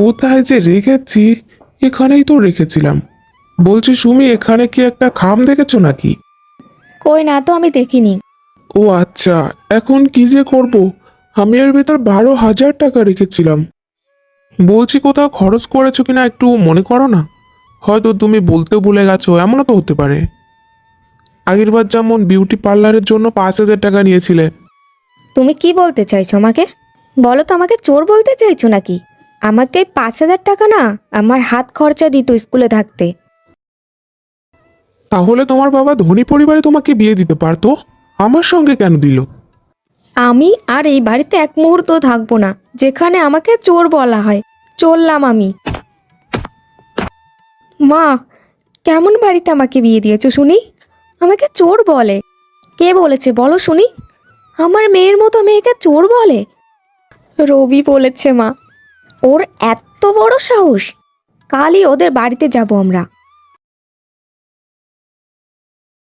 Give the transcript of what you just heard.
কোথায় যে রেখেছি? এখানেই তো রেখেছিলাম। বলছি সুমি, এখানে কি একটা খাম দেখেছো নাকি? কই না তো, আমি দেখিনি। ও আচ্ছা, এখন কি যে করব? আমি এর ভেতর 12,000 টাকা রেখেছিলাম। বলছি কোথাও খরচ করেছো কিনা একটু মনে করো না। হয়তো তুমি বলতে ভুলে গেছো, এমনও তো হতে পারে। আগেরবার যেমন বিউটি পার্লারের জন্য 5,000 টাকা নিয়েছিলে। তুমি কি বলতে চাইছো আমাকে? বলো তো, আমাকে চোর বলতে চাইছো নাকি? আমাকে 5,000 টাকা না, আমার হাত খরচা দিত স্কুলে থাকতে। তাহলে তোমার বাবা ধনী পরিবারে তোমাকে বিয়ে দিতে পারতো, আমার সঙ্গে কেন দিল? আমি আর এই বাড়িতে এক মুহূর্ত থাকবো না যেখানে আমাকে চোর বলা হয়। চললাম আমি। মা, কেমন বাড়িতে আমাকে বিয়ে দিয়েছো শুনি? আমাকে চোর বলে। কে বলেছে বলো শুনি? আমার মেয়ের মতো মেয়েকে চোর বলে? রবি বলেছে মা। ওর এত বড় সাহস! কালই ওদের বাড়িতে যাব আমরা।